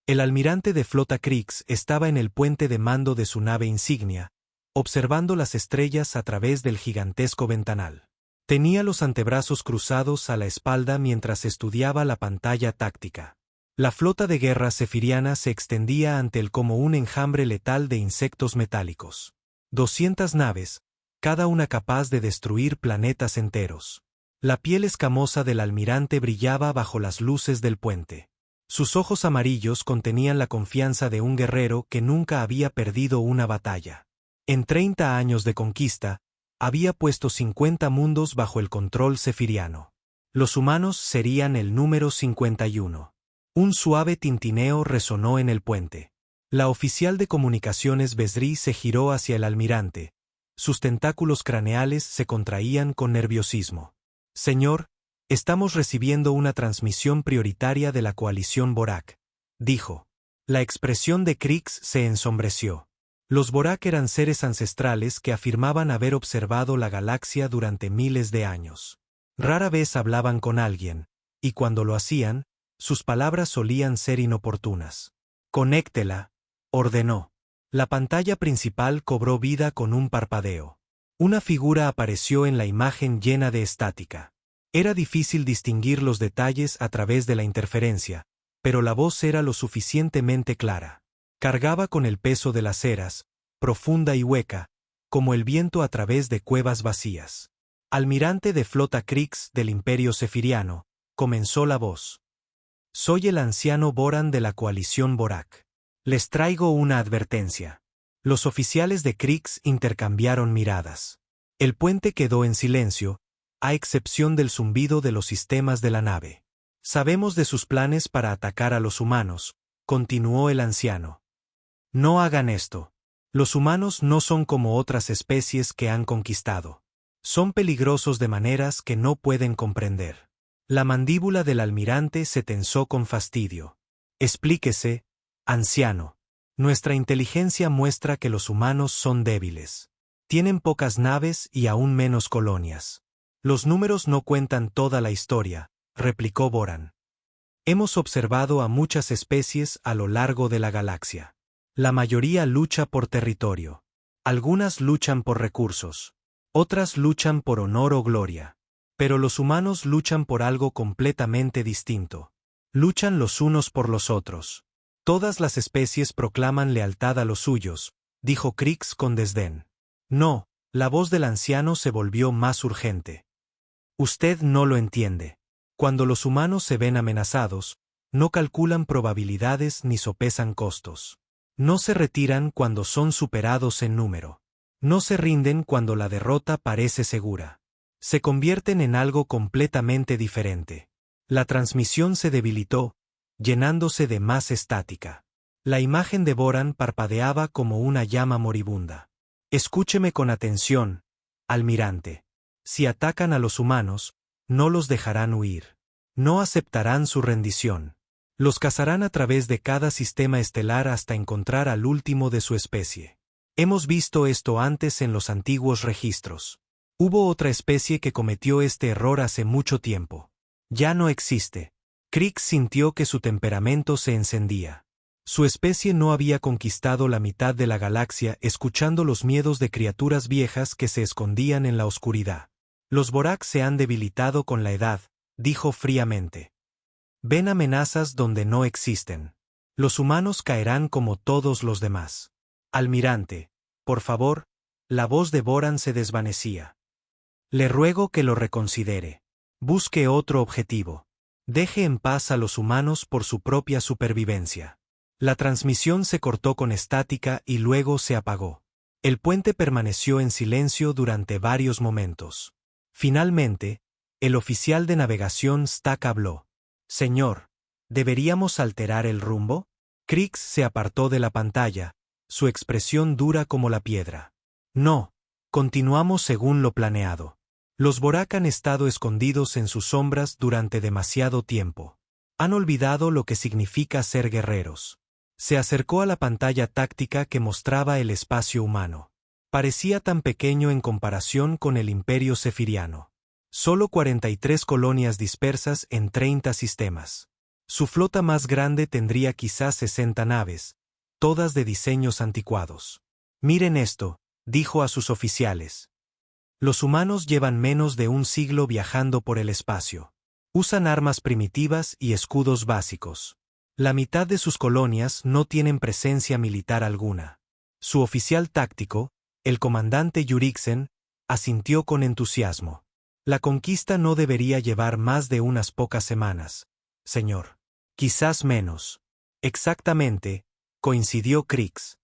El almirante de flota Krix estaba en el puente de mando de su nave insignia, observando las estrellas a través del gigantesco ventanal. Tenía los antebrazos cruzados a la espalda mientras estudiaba la pantalla táctica. La flota de guerra sefiriana se extendía ante él como un enjambre letal de insectos metálicos. 200 naves, cada una capaz de destruir planetas enteros. La piel escamosa del almirante brillaba bajo las luces del puente. Sus ojos amarillos contenían la confianza de un guerrero que nunca había perdido una batalla. En 30 años de conquista, había puesto 50 mundos bajo el control sefiriano. Los humanos serían el número 51. Un suave tintineo resonó en el puente. La oficial de comunicaciones Besri se giró hacia el almirante. Sus tentáculos craneales se contraían con nerviosismo. «Señor, estamos recibiendo una transmisión prioritaria de la coalición Borak», dijo. La expresión de Krix se ensombreció. Los Borak eran seres ancestrales que afirmaban haber observado la galaxia durante miles de años. Rara vez hablaban con alguien, y cuando lo hacían, sus palabras solían ser inoportunas. «Conéctela», ordenó. La pantalla principal cobró vida con un parpadeo. Una figura apareció en la imagen llena de estática. Era difícil distinguir los detalles a través de la interferencia, pero la voz era lo suficientemente clara. Cargaba con el peso de las eras, profunda y hueca, como el viento a través de cuevas vacías. Almirante de flota Krix del Imperio Sefiriano, comenzó la voz. Soy el anciano Boran de la coalición Borak. Les traigo una advertencia. Los oficiales de Krix intercambiaron miradas. El puente quedó en silencio, a excepción del zumbido de los sistemas de la nave. Sabemos de sus planes para atacar a los humanos, continuó el anciano. No hagan esto. Los humanos no son como otras especies que han conquistado. Son peligrosos de maneras que no pueden comprender. La mandíbula del almirante se tensó con fastidio. Explíquese, anciano. Nuestra inteligencia muestra que los humanos son débiles. Tienen pocas naves y aún menos colonias. Los números no cuentan toda la historia, replicó Boran. Hemos observado a muchas especies a lo largo de la galaxia. La mayoría lucha por territorio. Algunas luchan por recursos. Otras luchan por honor o gloria. Pero los humanos luchan por algo completamente distinto. Luchan los unos por los otros. Todas las especies proclaman lealtad a los suyos, dijo Krix con desdén. No, la voz del anciano se volvió más urgente. Usted no lo entiende. Cuando los humanos se ven amenazados, no calculan probabilidades ni sopesan costos. No se retiran cuando son superados en número. No se rinden cuando la derrota parece segura. Se convierten en algo completamente diferente. La transmisión se debilitó, llenándose de más estática. La imagen de Boran parpadeaba como una llama moribunda. Escúcheme con atención, almirante. Si atacan a los humanos, no los dejarán huir. No aceptarán su rendición. Los cazarán a través de cada sistema estelar hasta encontrar al último de su especie. Hemos visto esto antes en los antiguos registros. Hubo otra especie que cometió este error hace mucho tiempo. Ya no existe. Krix sintió que su temperamento se encendía. Su especie no había conquistado la mitad de la galaxia escuchando los miedos de criaturas viejas que se escondían en la oscuridad. Los Borak se han debilitado con la edad, dijo fríamente. Ven amenazas donde no existen. Los humanos caerán como todos los demás. Almirante, por favor, la voz de Boran se desvanecía. Le ruego que lo reconsidere. Busque otro objetivo. Deje en paz a los humanos por su propia supervivencia. La transmisión se cortó con estática y luego se apagó. El puente permaneció en silencio durante varios momentos. Finalmente, el oficial de navegación Stack habló. Señor, ¿deberíamos alterar el rumbo? Krix se apartó de la pantalla, su expresión dura como la piedra. No, continuamos según lo planeado. Los Borak han estado escondidos en sus sombras durante demasiado tiempo. Han olvidado lo que significa ser guerreros. Se acercó a la pantalla táctica que mostraba el espacio humano. Parecía tan pequeño en comparación con el Imperio Sefiriano. Solo 43 colonias dispersas en 30 sistemas. Su flota más grande tendría quizás 60 naves, todas de diseños anticuados. Miren esto, dijo a sus oficiales. Los humanos llevan menos de un siglo viajando por el espacio. Usan armas primitivas y escudos básicos. La mitad de sus colonias no tienen presencia militar alguna. Su oficial táctico, el comandante Yuriksen, asintió con entusiasmo. La conquista no debería llevar más de unas pocas semanas, señor. Quizás menos. Exactamente, coincidió Krix.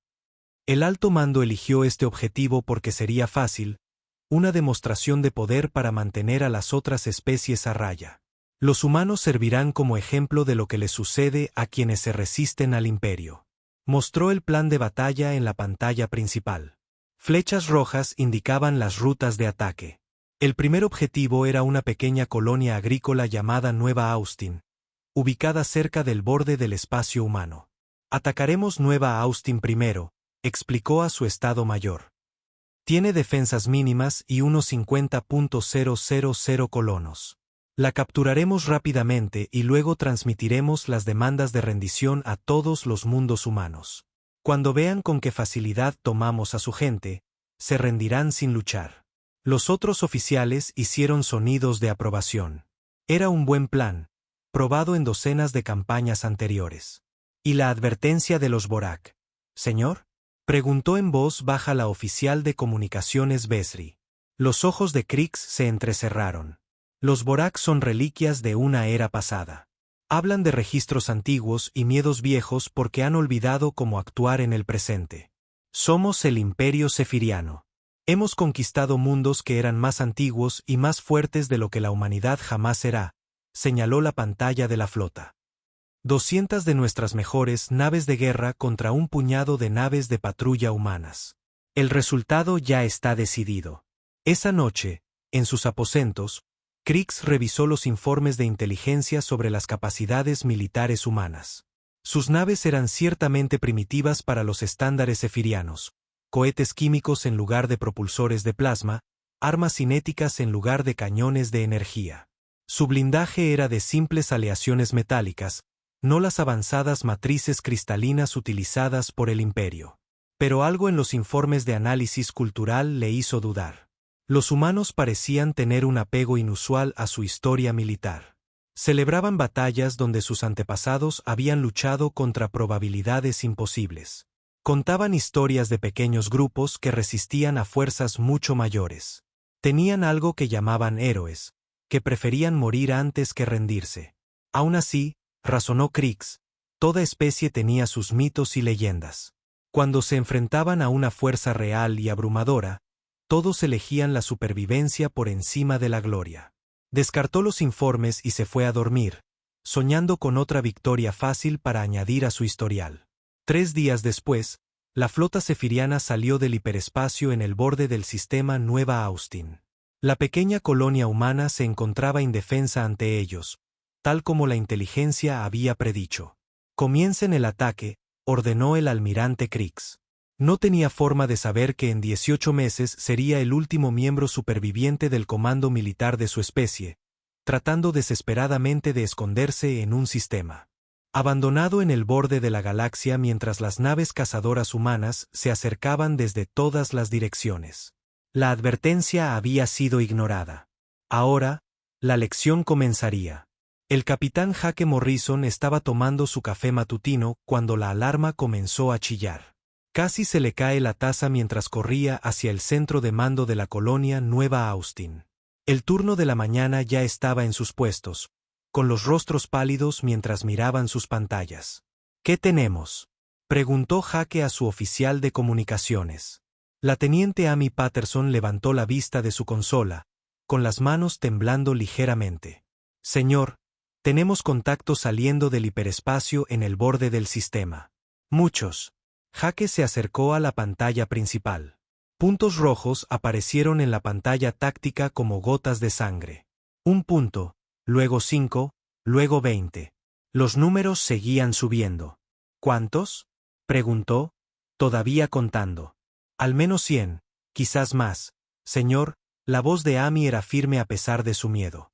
El alto mando eligió este objetivo porque sería fácil, una demostración de poder para mantener a las otras especies a raya. Los humanos servirán como ejemplo de lo que les sucede a quienes se resisten al imperio. Mostró el plan de batalla en la pantalla principal. Flechas rojas indicaban las rutas de ataque. El primer objetivo era una pequeña colonia agrícola llamada Nueva Austin, ubicada cerca del borde del espacio humano. Atacaremos Nueva Austin primero, explicó a su Estado Mayor. Tiene defensas mínimas y unos 50.000 colonos. La capturaremos rápidamente y luego transmitiremos las demandas de rendición a todos los mundos humanos. Cuando vean con qué facilidad tomamos a su gente, se rendirán sin luchar. Los otros oficiales hicieron sonidos de aprobación. Era un buen plan, probado en docenas de campañas anteriores. ¿Y la advertencia de los Borak, señor? Preguntó en voz baja la oficial de comunicaciones Besri. Los ojos de Krix se entrecerraron. Los Borak son reliquias de una era pasada. Hablan de registros antiguos y miedos viejos porque han olvidado cómo actuar en el presente. Somos el Imperio Sefiriano. Hemos conquistado mundos que eran más antiguos y más fuertes de lo que la humanidad jamás será, señaló la pantalla de la flota. 200 de nuestras mejores naves de guerra contra un puñado de naves de patrulla humanas. El resultado ya está decidido. Esa noche, en sus aposentos, Krix revisó los informes de inteligencia sobre las capacidades militares humanas. Sus naves eran ciertamente primitivas para los estándares sefirianos, cohetes químicos en lugar de propulsores de plasma, armas cinéticas en lugar de cañones de energía. Su blindaje era de simples aleaciones metálicas, no las avanzadas matrices cristalinas utilizadas por el imperio. Pero algo en los informes de análisis cultural le hizo dudar. Los humanos parecían tener un apego inusual a su historia militar. Celebraban batallas donde sus antepasados habían luchado contra probabilidades imposibles. Contaban historias de pequeños grupos que resistían a fuerzas mucho mayores. Tenían algo que llamaban héroes, que preferían morir antes que rendirse. Aún así, razonó Krix, toda especie tenía sus mitos y leyendas. Cuando se enfrentaban a una fuerza real y abrumadora, todos elegían la supervivencia por encima de la gloria. Descartó los informes y se fue a dormir, soñando con otra victoria fácil para añadir a su historial. 3 días después, la flota sefiriana salió del hiperespacio en el borde del sistema Nueva Austin. La pequeña colonia humana se encontraba indefensa ante ellos, tal como la inteligencia había predicho. Comiencen el ataque, ordenó el almirante Krix. No tenía forma de saber que en 18 meses sería el último miembro superviviente del comando militar de su especie, tratando desesperadamente de esconderse en un sistema. Abandonado en el borde de la galaxia mientras las naves cazadoras humanas se acercaban desde todas las direcciones. La advertencia había sido ignorada. Ahora, la lección comenzaría. El capitán Hake Morrison estaba tomando su café matutino cuando la alarma comenzó a chillar. Casi se le cae la taza mientras corría hacia el centro de mando de la colonia Nueva Austin. El turno de la mañana ya estaba en sus puestos, con los rostros pálidos mientras miraban sus pantallas. ¿Qué tenemos?, preguntó Hake a su oficial de comunicaciones. La teniente Amy Patterson levantó la vista de su consola, con las manos temblando ligeramente. Señor, tenemos contacto saliendo del hiperespacio en el borde del sistema. Muchos. Hake se acercó a la pantalla principal. Puntos rojos aparecieron en la pantalla táctica como gotas de sangre. 1 punto, luego 5, luego 20. Los números seguían subiendo. ¿Cuántos?, preguntó, todavía contando. Al menos 100, quizás más, señor. La voz de Amy era firme a pesar de su miedo.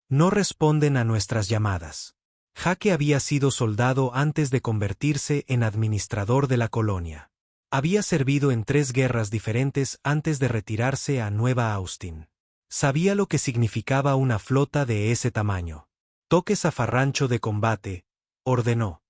No responden a nuestras llamadas. Jake había sido soldado antes de convertirse en administrador de la colonia. Había servido en 3 guerras diferentes antes de retirarse a Nueva Austin. Sabía lo que significaba una flota de ese tamaño. Toque zafarrancho de combate, ordenó.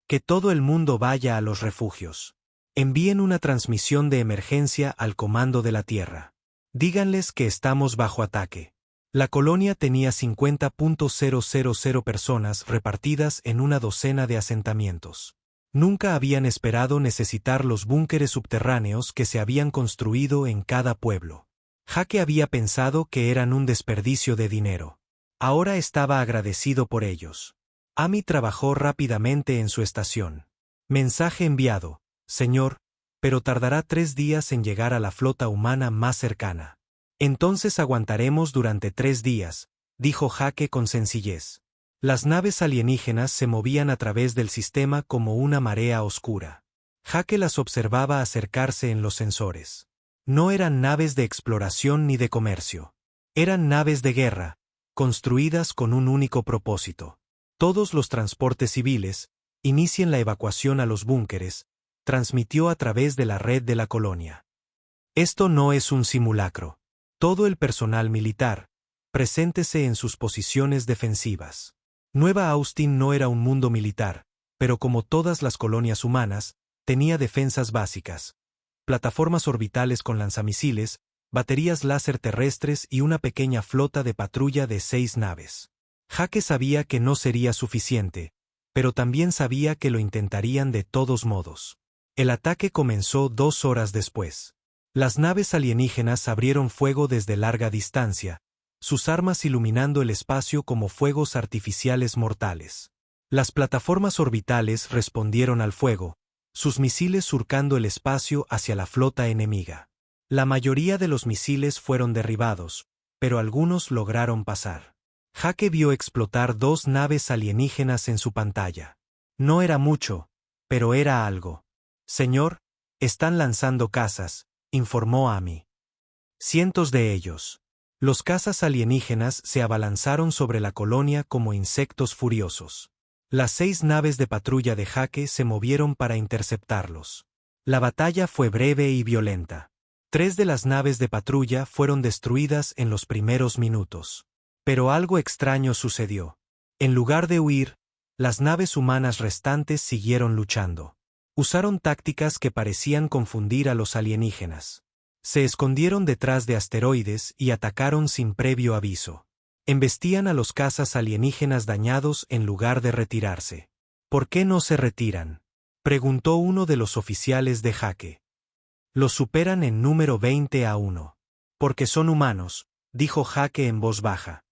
Que todo el mundo vaya a los refugios. Envíen una transmisión de emergencia al comando de la tierra. Díganles que estamos bajo ataque. La colonia tenía 50.000 personas repartidas en una docena de asentamientos. Nunca habían esperado necesitar los búnkeres subterráneos que se habían construido en cada pueblo. Jake había pensado que eran un desperdicio de dinero. Ahora estaba agradecido por ellos. Amy trabajó rápidamente en su estación. Mensaje enviado, señor, pero tardará 3 días en llegar a la flota humana más cercana. Entonces aguantaremos durante 3 días, dijo Jake con sencillez. Las naves alienígenas se movían a través del sistema como una marea oscura. Jake las observaba acercarse en los sensores. No eran naves de exploración ni de comercio. Eran naves de guerra, construidas con un único propósito. Todos los transportes civiles, inicien la evacuación a los búnkeres, transmitió a través de la red de la colonia. Esto no es un simulacro. Todo el personal militar, preséntese en sus posiciones defensivas. Nueva Austin no era un mundo militar, pero como todas las colonias humanas, tenía defensas básicas. Plataformas orbitales con lanzamisiles, baterías láser terrestres y una pequeña flota de patrulla de 6 naves. Jake sabía que no sería suficiente, pero también sabía que lo intentarían de todos modos. El ataque comenzó 2 horas después. Las naves alienígenas abrieron fuego desde larga distancia, sus armas iluminando el espacio como fuegos artificiales mortales. Las plataformas orbitales respondieron al fuego, sus misiles surcando el espacio hacia la flota enemiga. La mayoría de los misiles fueron derribados, pero algunos lograron pasar. Jake vio explotar 2 naves alienígenas en su pantalla. No era mucho, pero era algo. Señor, están lanzando cazas, informó Amy. Cientos de ellos. Los cazas alienígenas se abalanzaron sobre la colonia como insectos furiosos. Las 6 naves de patrulla de Jake se movieron para interceptarlos. La batalla fue breve y violenta. 3 de las naves de patrulla fueron destruidas en los primeros minutos. Pero algo extraño sucedió. En lugar de huir, las naves humanas restantes siguieron luchando. Usaron tácticas que parecían confundir a los alienígenas. Se escondieron detrás de asteroides y atacaron sin previo aviso. Embestían a los cazas alienígenas dañados en lugar de retirarse. ¿Por qué no se retiran?, preguntó uno de los oficiales de Jake. Los superan en número 20-1. Porque son humanos, dijo Jake en voz baja.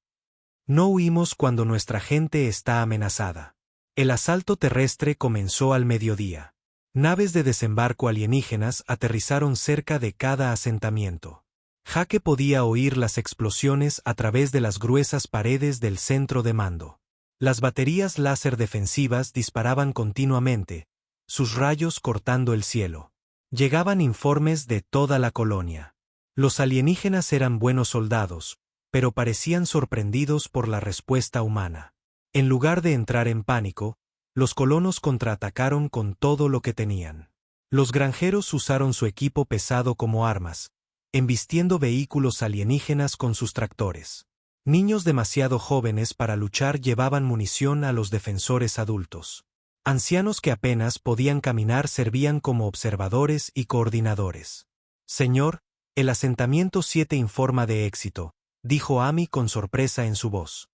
No huimos cuando nuestra gente está amenazada. El asalto terrestre comenzó al mediodía. Naves de desembarco alienígenas aterrizaron cerca de cada asentamiento. Jake podía oír las explosiones a través de las gruesas paredes del centro de mando. Las baterías láser defensivas disparaban continuamente, sus rayos cortando el cielo. Llegaban informes de toda la colonia. Los alienígenas eran buenos soldados, pero parecían sorprendidos por la respuesta humana. En lugar de entrar en pánico, los colonos contraatacaron con todo lo que tenían. Los granjeros usaron su equipo pesado como armas, embistiendo vehículos alienígenas con sus tractores. Niños demasiado jóvenes para luchar llevaban munición a los defensores adultos. Ancianos que apenas podían caminar servían como observadores y coordinadores. Señor, el asentamiento 7 informa de éxito, dijo Amy con sorpresa en su voz.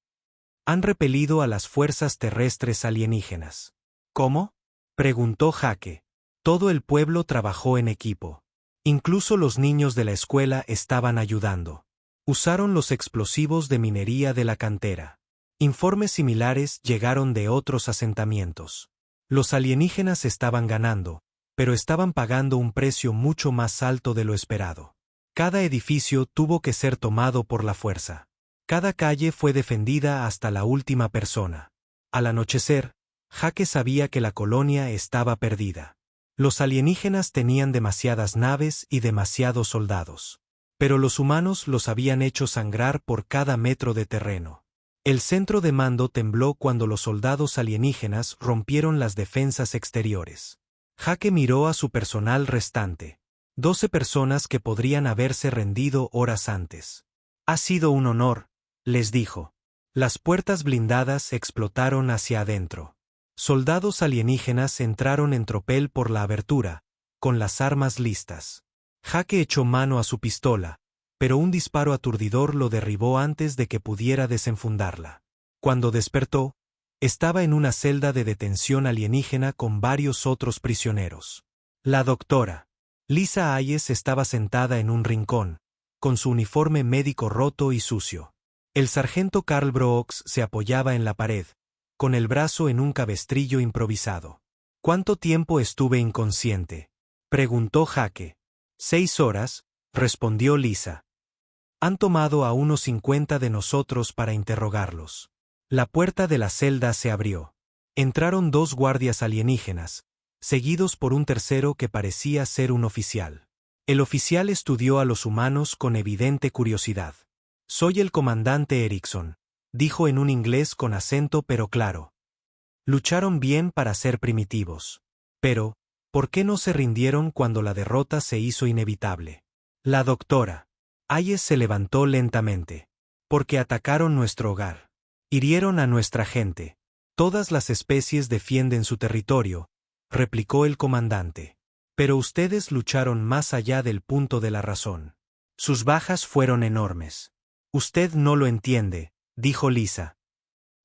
Han repelido a las fuerzas terrestres alienígenas. ¿Cómo?, preguntó Jake. Todo el pueblo trabajó en equipo. Incluso los niños de la escuela estaban ayudando. Usaron los explosivos de minería de la cantera. Informes similares llegaron de otros asentamientos. Los alienígenas estaban ganando, pero estaban pagando un precio mucho más alto de lo esperado. Cada edificio tuvo que ser tomado por la fuerza. Cada calle fue defendida hasta la última persona. Al anochecer, Jake sabía que la colonia estaba perdida. Los alienígenas tenían demasiadas naves y demasiados soldados. Pero los humanos los habían hecho sangrar por cada metro de terreno. El centro de mando tembló cuando los soldados alienígenas rompieron las defensas exteriores. Jake miró a su personal restante. 12 personas que podrían haberse rendido horas antes. Ha sido un honor, les dijo. Las puertas blindadas explotaron hacia adentro. Soldados alienígenas entraron en tropel por la abertura, con las armas listas. Jake echó mano a su pistola, pero un disparo aturdidor lo derribó antes de que pudiera desenfundarla. Cuando despertó, estaba en una celda de detención alienígena con varios otros prisioneros. La doctora Lisa Hayes estaba sentada en un rincón, con su uniforme médico roto y sucio. El sargento Carl Brooks se apoyaba en la pared, con el brazo en un cabestrillo improvisado. ¿Cuánto tiempo estuve inconsciente?, preguntó Jake. 6 horas, respondió Lisa. Han tomado a unos 50 de nosotros para interrogarlos. La puerta de la celda se abrió. Entraron 2 guardias alienígenas, seguidos por un tercero que parecía ser un oficial. El oficial estudió a los humanos con evidente curiosidad. Soy el comandante Erickson, dijo en un inglés con acento pero claro. Lucharon bien para ser primitivos. Pero, ¿por qué no se rindieron cuando la derrota se hizo inevitable? La doctora Hayes se levantó lentamente. Porque atacaron nuestro hogar. Hirieron a nuestra gente. Todas las especies defienden su territorio, replicó el comandante. Pero ustedes lucharon más allá del punto de la razón. Sus bajas fueron enormes. Usted no lo entiende, dijo Lisa.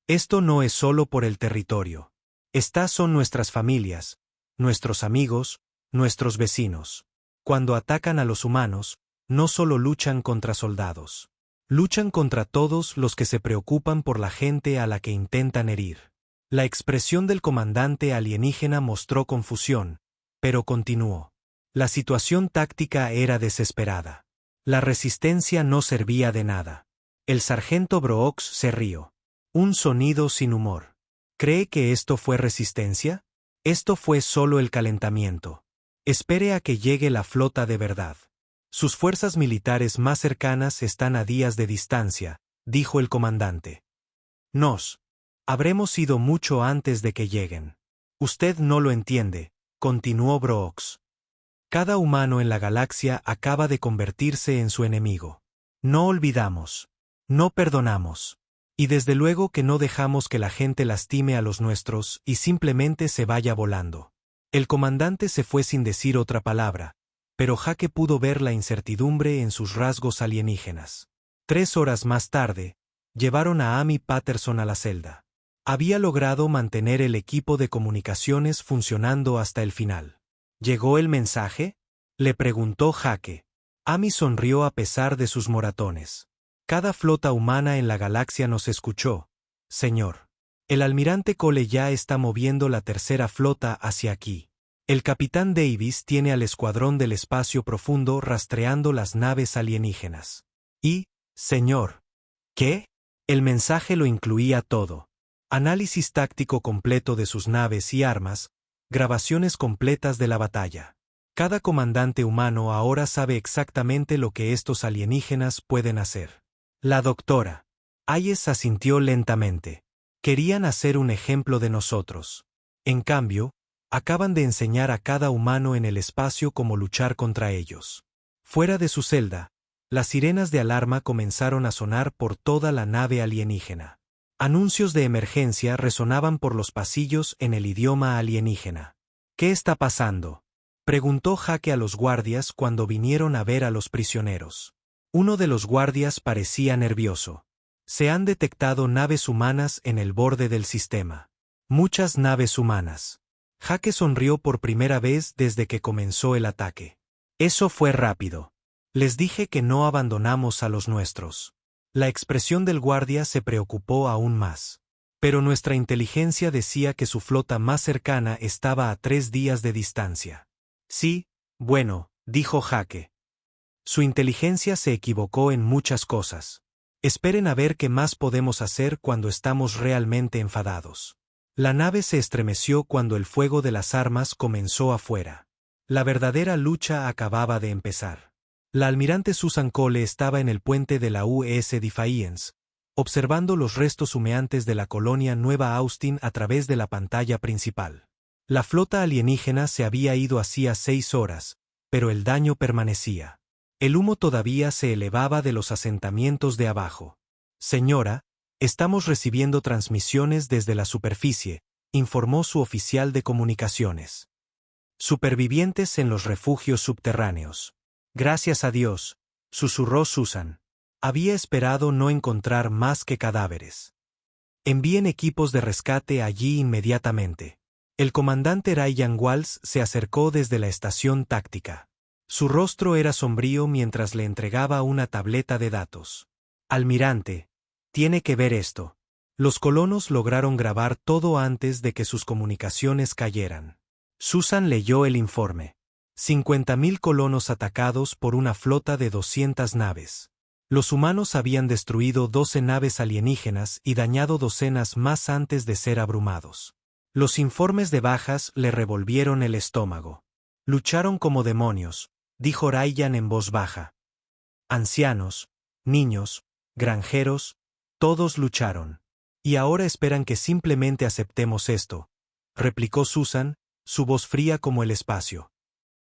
Esto no es solo por el territorio. Estas son nuestras familias, nuestros amigos, nuestros vecinos. Cuando atacan a los humanos, no solo luchan contra soldados. Luchan contra todos los que se preocupan por la gente a la que intentan herir. La expresión del comandante alienígena mostró confusión, pero continuó. La situación táctica era desesperada. La resistencia no servía de nada. El sargento Brooks se rió. Un sonido sin humor. ¿Cree que esto fue resistencia? Esto fue solo el calentamiento. Espere a que llegue la flota de verdad. Sus fuerzas militares más cercanas están a días de distancia, dijo el comandante. Nos habremos ido mucho antes de que lleguen. Usted no lo entiende, continuó Brooks. Cada humano en la galaxia acaba de convertirse en su enemigo. No olvidamos. No perdonamos. Y desde luego que no dejamos que la gente lastime a los nuestros y simplemente se vaya volando. El comandante se fue sin decir otra palabra, pero Jake pudo ver la incertidumbre en sus rasgos alienígenas. 3 horas más tarde, llevaron a Amy Patterson a la celda. Había logrado mantener el equipo de comunicaciones funcionando hasta el final. ¿Llegó el mensaje?, le preguntó Jake. Amy sonrió a pesar de sus moratones. Cada flota humana en la galaxia nos escuchó, señor. El almirante Cole ya está moviendo la tercera flota hacia aquí. El capitán Davis tiene al escuadrón del espacio profundo rastreando las naves alienígenas. Y, señor. ¿Qué? El mensaje lo incluía todo. Análisis táctico completo de sus naves y armas, grabaciones completas de la batalla. Cada comandante humano ahora sabe exactamente lo que estos alienígenas pueden hacer. La doctora Hayes asintió lentamente. Querían hacer un ejemplo de nosotros. En cambio, acaban de enseñar a cada humano en el espacio cómo luchar contra ellos. Fuera de su celda, las sirenas de alarma comenzaron a sonar por toda la nave alienígena. Anuncios de emergencia resonaban por los pasillos en el idioma alienígena. ¿Qué está pasando?, preguntó Jake a los guardias cuando vinieron a ver a los prisioneros. Uno de los guardias parecía nervioso. Se han detectado naves humanas en el borde del sistema. Muchas naves humanas. Jake sonrió por primera vez desde que comenzó el ataque. Eso fue rápido. Les dije que no abandonamos a los nuestros. La expresión del guardia se preocupó aún más. Pero nuestra inteligencia decía que su flota más cercana estaba a 3 días de distancia. Sí, bueno, dijo Jake. Su inteligencia se equivocó en muchas cosas. Esperen a ver qué más podemos hacer cuando estamos realmente enfadados. La nave se estremeció cuando el fuego de las armas comenzó afuera. La verdadera lucha acababa de empezar. La almirante Susan Cole estaba en el puente de la US Defiance, observando los restos humeantes de la colonia Nueva Austin a través de la pantalla principal. La flota alienígena se había ido hacía 6 horas, pero el daño permanecía. El humo todavía se elevaba de los asentamientos de abajo. Señora, estamos recibiendo transmisiones desde la superficie, informó su oficial de comunicaciones. Supervivientes en los refugios subterráneos. Gracias a Dios, susurró Susan. Había esperado no encontrar más que cadáveres. Envíen equipos de rescate allí inmediatamente. El comandante Ryan Walls se acercó desde la estación táctica. Su rostro era sombrío mientras le entregaba una tableta de datos. Almirante, tiene que ver esto. Los colonos lograron grabar todo antes de que sus comunicaciones cayeran. Susan leyó el informe. 50.000 colonos atacados por una flota de 200 naves. Los humanos habían destruido 12 naves alienígenas y dañado docenas más antes de ser abrumados. Los informes de bajas le revolvieron el estómago. Lucharon como demonios, dijo Ryan en voz baja. Ancianos, niños, granjeros, todos lucharon. Y ahora esperan que simplemente aceptemos esto, replicó Susan, su voz fría como el espacio.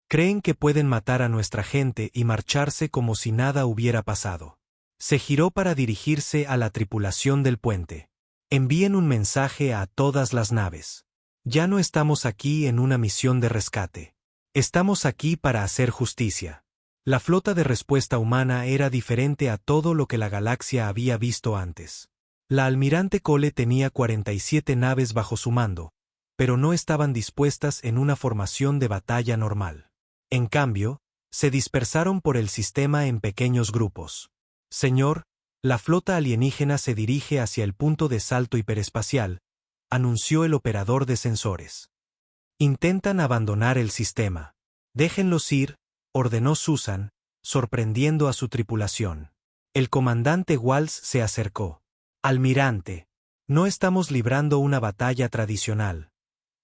Creen que pueden matar a nuestra gente y marcharse como si nada hubiera pasado. Se giró para dirigirse a la tripulación del puente. Envíen un mensaje a todas las naves. Ya no estamos aquí en una misión de rescate. Estamos aquí para hacer justicia. La flota de respuesta humana era diferente a todo lo que la galaxia había visto antes. La almirante Cole tenía 47 naves bajo su mando, pero no estaban dispuestas en una formación de batalla normal. En cambio, se dispersaron por el sistema en pequeños grupos. Señor, la flota alienígena se dirige hacia el punto de salto hiperespacial, anunció el operador de sensores. Intentan abandonar el sistema. Déjenlos ir, ordenó Susan, sorprendiendo a su tripulación. El comandante Walls se acercó. Almirante, no estamos librando una batalla tradicional.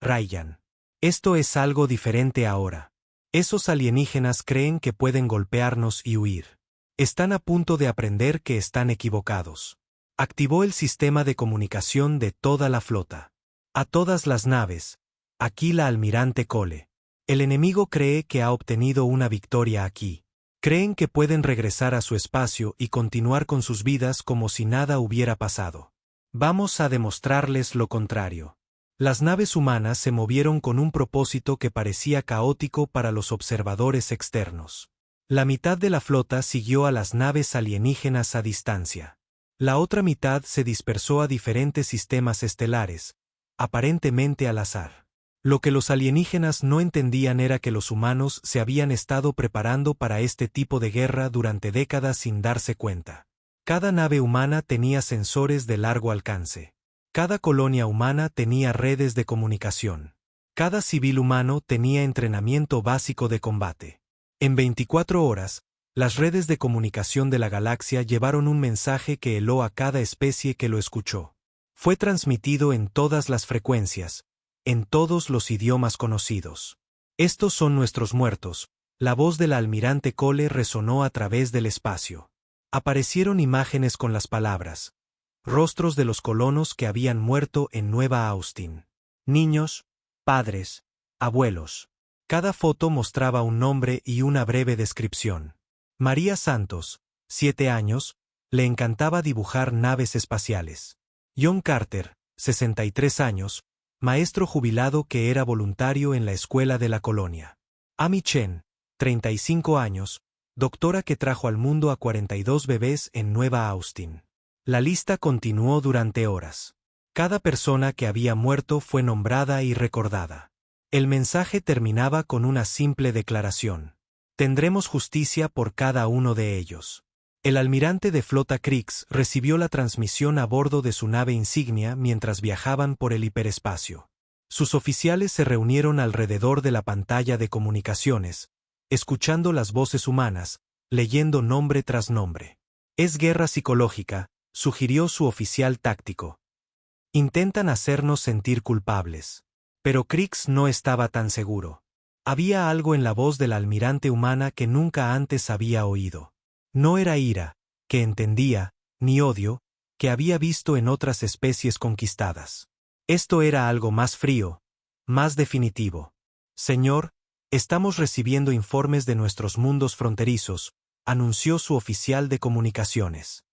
Ryan. Esto es algo diferente ahora. Esos alienígenas creen que pueden golpearnos y huir. Están a punto de aprender que están equivocados. Activó el sistema de comunicación de toda la flota. A todas las naves. Aquí la almirante Cole. El enemigo cree que ha obtenido una victoria aquí. Creen que pueden regresar a su espacio y continuar con sus vidas como si nada hubiera pasado. Vamos a demostrarles lo contrario. Las naves humanas se movieron con un propósito que parecía caótico para los observadores externos. La mitad de la flota siguió a las naves alienígenas a distancia. La otra mitad se dispersó a diferentes sistemas estelares, aparentemente al azar. Lo que los alienígenas no entendían era que los humanos se habían estado preparando para este tipo de guerra durante décadas sin darse cuenta. Cada nave humana tenía sensores de largo alcance. Cada colonia humana tenía redes de comunicación. Cada civil humano tenía entrenamiento básico de combate. En 24 horas, las redes de comunicación de la galaxia llevaron un mensaje que heló a cada especie que lo escuchó. Fue transmitido en todas las frecuencias, en todos los idiomas conocidos. Estos son nuestros muertos. La voz del almirante Cole resonó a través del espacio. Aparecieron imágenes con las palabras. Rostros de los colonos que habían muerto en Nueva Austin. Niños, padres, abuelos. Cada foto mostraba un nombre y una breve descripción. María Santos, 7 años, le encantaba dibujar naves espaciales. John Carter, 63 años, maestro jubilado que era voluntario en la escuela de la colonia. Amy Chen, 35 años, doctora que trajo al mundo a 42 bebés en Nueva Austin. La lista continuó durante horas. Cada persona que había muerto fue nombrada y recordada. El mensaje terminaba con una simple declaración. Tendremos justicia por cada uno de ellos. El almirante de flota Krix recibió la transmisión a bordo de su nave insignia mientras viajaban por el hiperespacio. Sus oficiales se reunieron alrededor de la pantalla de comunicaciones, escuchando las voces humanas, leyendo nombre tras nombre. Es guerra psicológica, sugirió su oficial táctico. Intentan hacernos sentir culpables. Pero Krix no estaba tan seguro. Había algo en la voz de la almirante humana que nunca antes había oído. No era ira, que entendía, ni odio, que había visto en otras especies conquistadas. Esto era algo más frío, más definitivo. Señor, estamos recibiendo informes de nuestros mundos fronterizos, anunció su oficial de comunicaciones.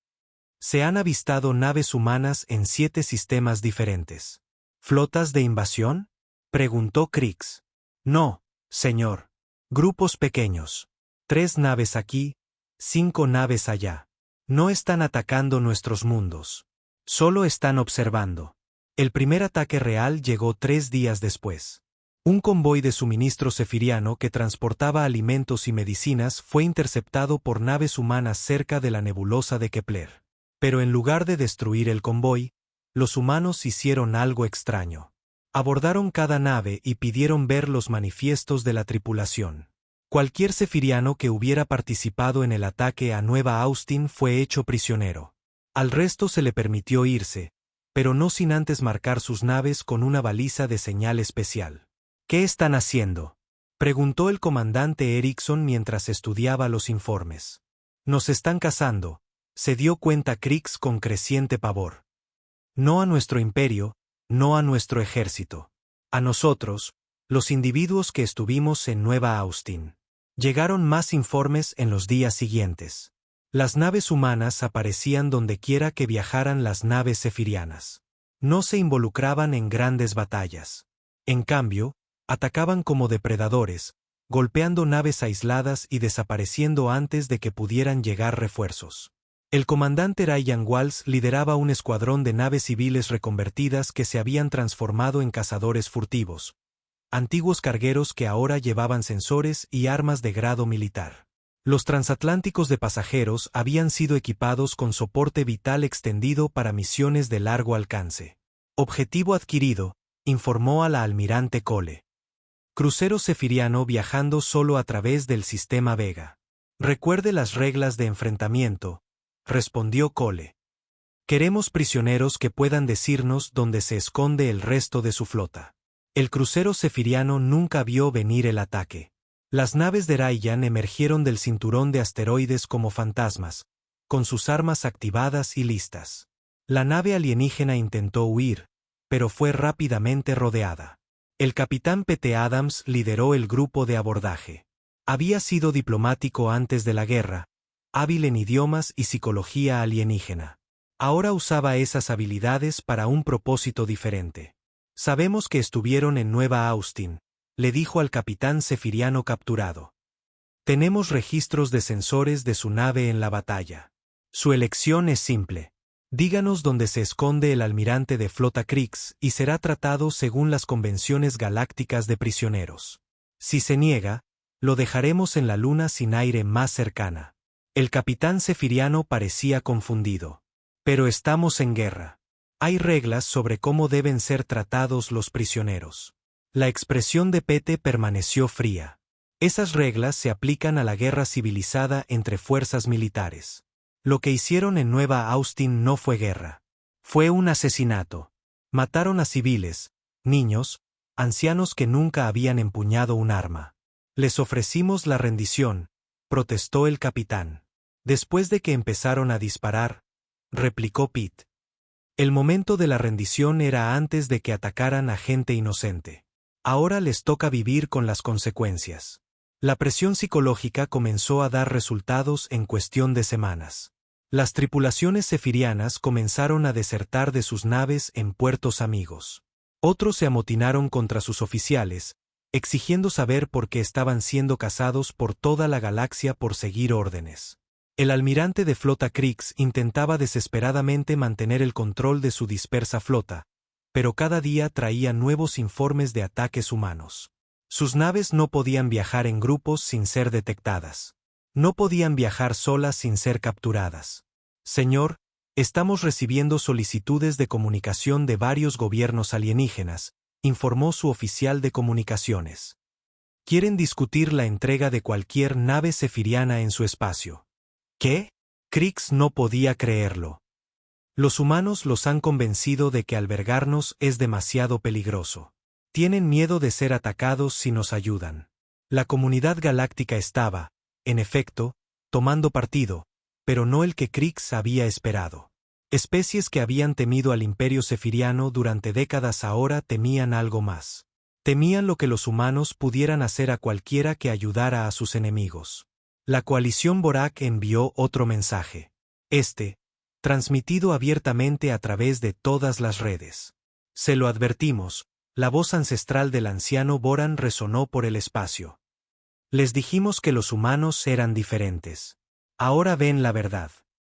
Se han avistado naves humanas en 7 sistemas diferentes. ¿Flotas de invasión?, preguntó Krix. No, señor. Grupos pequeños. 3 naves aquí, 5 naves allá. No están atacando nuestros mundos. Solo están observando. El primer ataque real llegó 3 días después. Un convoy de suministro sefiriano que transportaba alimentos y medicinas fue interceptado por naves humanas cerca de la nebulosa de Kepler. Pero en lugar de destruir el convoy, los humanos hicieron algo extraño. Abordaron cada nave y pidieron ver los manifiestos de la tripulación. Cualquier sefiriano que hubiera participado en el ataque a Nueva Austin fue hecho prisionero. Al resto se le permitió irse, pero no sin antes marcar sus naves con una baliza de señal especial. ¿Qué están haciendo?, preguntó el comandante Erickson mientras estudiaba los informes. Nos están cazando, se dio cuenta Krix con creciente pavor. No a nuestro imperio, no a nuestro ejército. A nosotros, los individuos que estuvimos en Nueva Austin. Llegaron más informes en los días siguientes. Las naves humanas aparecían dondequiera que viajaran las naves sefirianas. No se involucraban en grandes batallas. En cambio, atacaban como depredadores, golpeando naves aisladas y desapareciendo antes de que pudieran llegar refuerzos. El comandante Ryan Walls lideraba un escuadrón de naves civiles reconvertidas que se habían transformado en cazadores furtivos, antiguos cargueros que ahora llevaban sensores y armas de grado militar. Los transatlánticos de pasajeros habían sido equipados con soporte vital extendido para misiones de largo alcance. Objetivo adquirido, informó a la almirante Cole. Crucero sefiriano viajando solo a través del sistema Vega. Recuerde las reglas de enfrentamiento, respondió Cole. Queremos prisioneros que puedan decirnos dónde se esconde el resto de su flota. El crucero sefiriano nunca vio venir el ataque. Las naves de Ryan emergieron del cinturón de asteroides como fantasmas, con sus armas activadas y listas. La nave alienígena intentó huir, pero fue rápidamente rodeada. El capitán P.T. Adams lideró el grupo de abordaje. Había sido diplomático antes de la guerra, hábil en idiomas y psicología alienígena. Ahora usaba esas habilidades para un propósito diferente. Sabemos que estuvieron en Nueva Austin, le dijo al capitán sefiriano capturado. Tenemos registros de sensores de su nave en la batalla. Su elección es simple. Díganos dónde se esconde el almirante de flota Krix y será tratado según las convenciones galácticas de prisioneros. Si se niega, lo dejaremos en la luna sin aire más cercana. El capitán sefiriano parecía confundido. Pero estamos en guerra. Hay reglas sobre cómo deben ser tratados los prisioneros. La expresión de Pete permaneció fría. Esas reglas se aplican a la guerra civilizada entre fuerzas militares. Lo que hicieron en Nueva Austin no fue guerra. Fue un asesinato. Mataron a civiles, niños, ancianos que nunca habían empuñado un arma. Les ofrecimos la rendición, protestó el capitán. Después de que empezaron a disparar, replicó Pete. El momento de la rendición era antes de que atacaran a gente inocente. Ahora les toca vivir con las consecuencias. La presión psicológica comenzó a dar resultados en cuestión de semanas. Las tripulaciones sefirianas comenzaron a desertar de sus naves en puertos amigos. Otros se amotinaron contra sus oficiales, exigiendo saber por qué estaban siendo cazados por toda la galaxia por seguir órdenes. El almirante de flota Krix intentaba desesperadamente mantener el control de su dispersa flota, pero cada día traía nuevos informes de ataques humanos. Sus naves no podían viajar en grupos sin ser detectadas. No podían viajar solas sin ser capturadas. Señor, estamos recibiendo solicitudes de comunicación de varios gobiernos alienígenas, informó su oficial de comunicaciones. Quieren discutir la entrega de cualquier nave sefiriana en su espacio. ¿Qué? Krix no podía creerlo. Los humanos los han convencido de que albergarnos es demasiado peligroso. Tienen miedo de ser atacados si nos ayudan. La comunidad galáctica estaba, en efecto, tomando partido, pero no el que Krix había esperado. Especies que habían temido al imperio cefiriano durante décadas ahora temían algo más. Temían lo que los humanos pudieran hacer a cualquiera que ayudara a sus enemigos. La coalición Borak envió otro mensaje. Transmitido abiertamente a través de todas las redes. Se lo advertimos, la voz ancestral del anciano Boran resonó por el espacio. Les dijimos que los humanos eran diferentes. Ahora ven la verdad.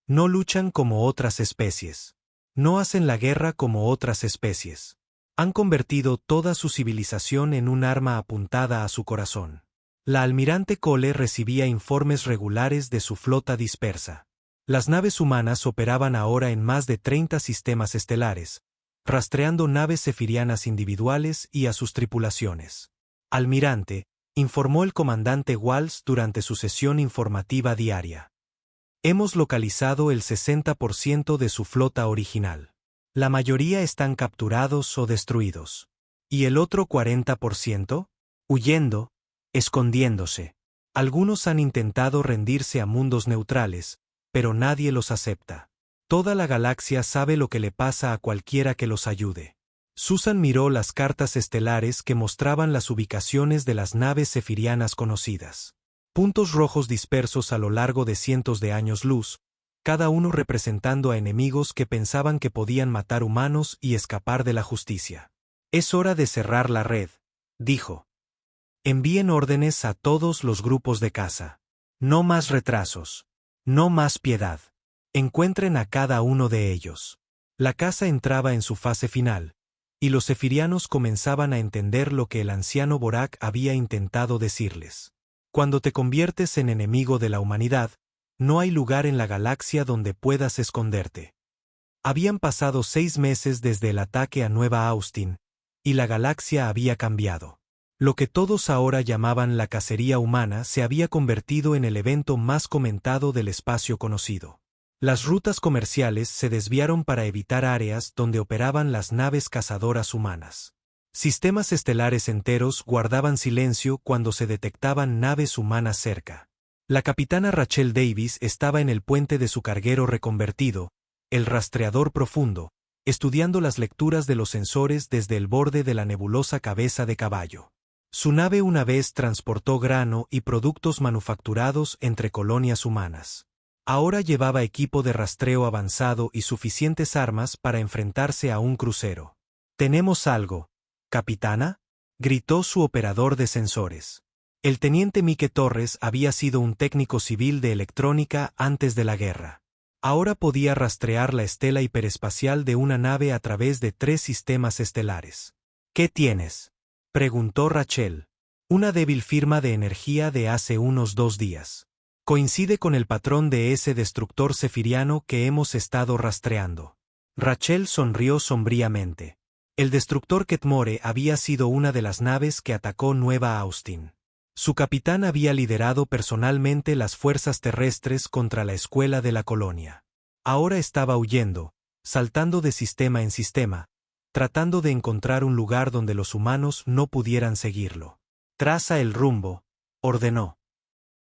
No luchan como otras especies. No hacen la guerra como otras especies. Han convertido toda su civilización en un arma apuntada a su corazón. La almirante Cole recibía informes regulares de su flota dispersa. Las naves humanas operaban ahora en más de 30 sistemas estelares, rastreando naves cefirianas individuales y a sus tripulaciones. Almirante, informó el comandante Walsh durante su sesión informativa diaria. Hemos localizado el 60% de su flota original. La mayoría están capturados o destruidos. ¿Y el otro 40%? Huyendo, escondiéndose. Algunos han intentado rendirse a mundos neutrales, pero nadie los acepta. Toda la galaxia sabe lo que le pasa a cualquiera que los ayude. Susan miró las cartas estelares que mostraban las ubicaciones de las naves cefirianas conocidas. Puntos rojos dispersos a lo largo de cientos de años luz, cada uno representando a enemigos que pensaban que podían matar humanos y escapar de la justicia. Es hora de cerrar la red, dijo. Envíen órdenes a todos los grupos de caza. No más retrasos. No más piedad. Encuentren a cada uno de ellos. La caza entraba en su fase final, y los cefirianos comenzaban a entender lo que el anciano Borak había intentado decirles. Cuando te conviertes en enemigo de la humanidad, no hay lugar en la galaxia donde puedas esconderte. Habían pasado 6 meses desde el ataque a Nueva Austin, y la galaxia había cambiado. Lo que todos ahora llamaban la cacería humana se había convertido en el evento más comentado del espacio conocido. Las rutas comerciales se desviaron para evitar áreas donde operaban las naves cazadoras humanas. Sistemas estelares enteros guardaban silencio cuando se detectaban naves humanas cerca. La capitana Rachel Davis estaba en el puente de su carguero reconvertido, el rastreador profundo, estudiando las lecturas de los sensores desde el borde de la nebulosa cabeza de caballo. Su nave una vez transportó grano y productos manufacturados entre colonias humanas. Ahora llevaba equipo de rastreo avanzado y suficientes armas para enfrentarse a un crucero. «¿Tenemos algo, capitana?», gritó su operador de sensores. El teniente Mike Torres había sido un técnico civil de electrónica antes de la guerra. Ahora podía rastrear la estela hiperespacial de una nave a través de 3 sistemas estelares. «¿Qué tienes?», preguntó Rachel. «Una débil firma de energía de hace unos 2 días. Coincide con el patrón de ese destructor cefiriano que hemos estado rastreando». Rachel sonrió sombríamente. El destructor Ketmore había sido una de las naves que atacó Nueva Austin. Su capitán había liderado personalmente las fuerzas terrestres contra la escuela de la colonia. Ahora estaba huyendo, saltando de sistema en sistema, tratando de encontrar un lugar donde los humanos no pudieran seguirlo. «Traza el rumbo», ordenó.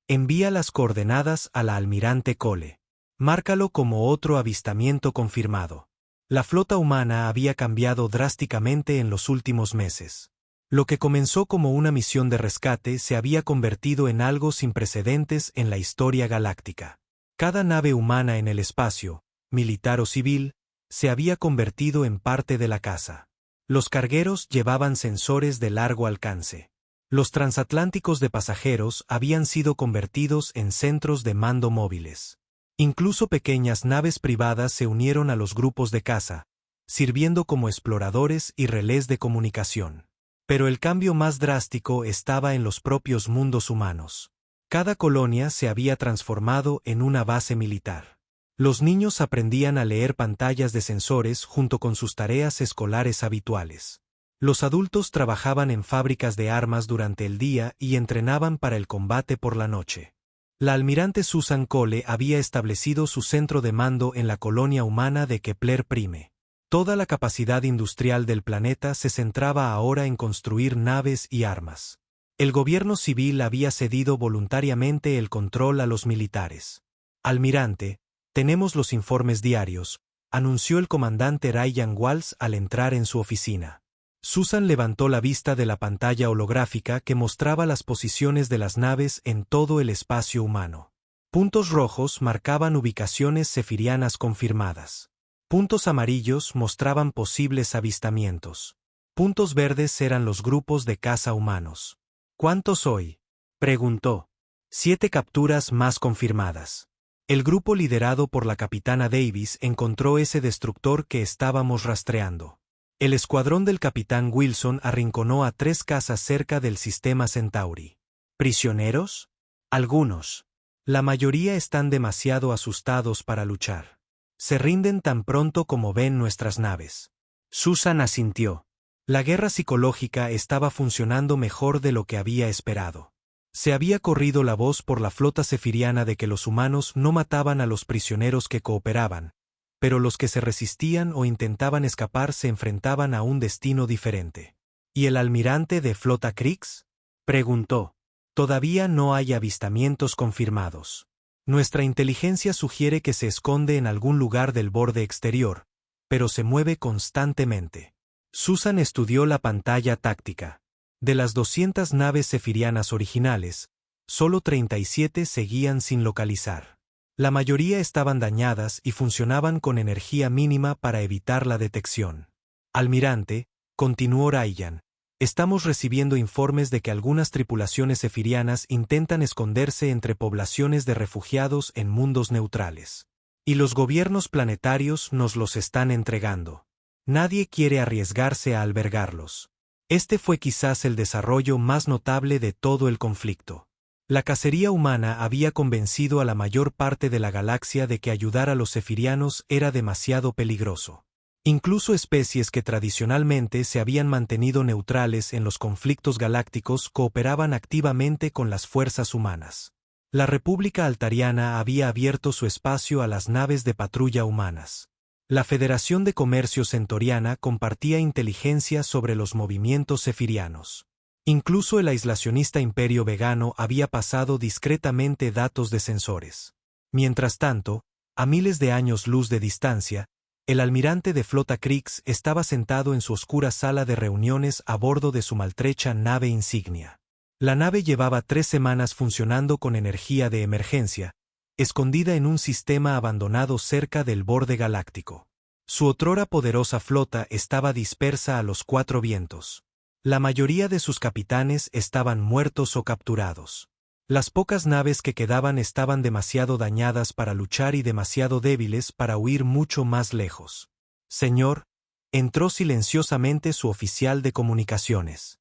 «Envía las coordenadas a la almirante Cole. Márcalo como otro avistamiento confirmado». La flota humana había cambiado drásticamente en los últimos meses. Lo que comenzó como una misión de rescate se había convertido en algo sin precedentes en la historia galáctica. Cada nave humana en el espacio, militar o civil, se había convertido en parte de la caza. Los cargueros llevaban sensores de largo alcance. Los transatlánticos de pasajeros habían sido convertidos en centros de mando móviles. Incluso pequeñas naves privadas se unieron a los grupos de caza, sirviendo como exploradores y relés de comunicación. Pero el cambio más drástico estaba en los propios mundos humanos. Cada colonia se había transformado en una base militar. Los niños aprendían a leer pantallas de sensores junto con sus tareas escolares habituales. Los adultos trabajaban en fábricas de armas durante el día y entrenaban para el combate por la noche. La almirante Susan Cole había establecido su centro de mando en la colonia humana de Kepler Prime. Toda la capacidad industrial del planeta se centraba ahora en construir naves y armas. El gobierno civil había cedido voluntariamente el control a los militares. «Almirante, tenemos los informes diarios», anunció el comandante Ryan Walls al entrar en su oficina. Susan levantó la vista de la pantalla holográfica que mostraba las posiciones de las naves en todo el espacio humano. Puntos rojos marcaban ubicaciones cefirianas confirmadas. Puntos amarillos mostraban posibles avistamientos. Puntos verdes eran los grupos de caza humanos. ¿Cuántos hoy?, preguntó. 7 capturas más confirmadas. El grupo liderado por la capitana Davis encontró ese destructor que estábamos rastreando. El escuadrón del capitán Wilson arrinconó a 3 cazas cerca del sistema Centauri. ¿Prisioneros? Algunos. La mayoría están demasiado asustados para luchar. Se rinden tan pronto como ven nuestras naves. Susan asintió. La guerra psicológica estaba funcionando mejor de lo que había esperado. Se había corrido la voz por la flota cefiriana de que los humanos no mataban a los prisioneros que cooperaban, pero los que se resistían o intentaban escapar se enfrentaban a un destino diferente. ¿Y el almirante de flota Kriegs?, preguntó. Todavía no hay avistamientos confirmados. Nuestra inteligencia sugiere que se esconde en algún lugar del borde exterior, pero se mueve constantemente. Susan estudió la pantalla táctica. De las 200 naves cefirianas originales, solo 37 seguían sin localizar. La mayoría estaban dañadas y funcionaban con energía mínima para evitar la detección. Almirante, continuó Ryan, estamos recibiendo informes de que algunas tripulaciones cefirianas intentan esconderse entre poblaciones de refugiados en mundos neutrales. Y los gobiernos planetarios nos los están entregando. Nadie quiere arriesgarse a albergarlos. Este fue quizás el desarrollo más notable de todo el conflicto. La cacería humana había convencido a la mayor parte de la galaxia de que ayudar a los cefirianos era demasiado peligroso. Incluso especies que tradicionalmente se habían mantenido neutrales en los conflictos galácticos cooperaban activamente con las fuerzas humanas. La República Altariana había abierto su espacio a las naves de patrulla humanas. La Federación de Comercio Centauriana compartía inteligencia sobre los movimientos cefirianos. Incluso el aislacionista Imperio Vegano había pasado discretamente datos de sensores. Mientras tanto, a miles de años luz de distancia, el almirante de flota Kriegs estaba sentado en su oscura sala de reuniones a bordo de su maltrecha nave insignia. La nave llevaba 3 semanas funcionando con energía de emergencia, escondida en un sistema abandonado cerca del borde galáctico. Su otrora poderosa flota estaba dispersa a los 4 vientos. La mayoría de sus capitanes estaban muertos o capturados. Las pocas naves que quedaban estaban demasiado dañadas para luchar y demasiado débiles para huir mucho más lejos. Señor, entró silenciosamente su oficial de comunicaciones.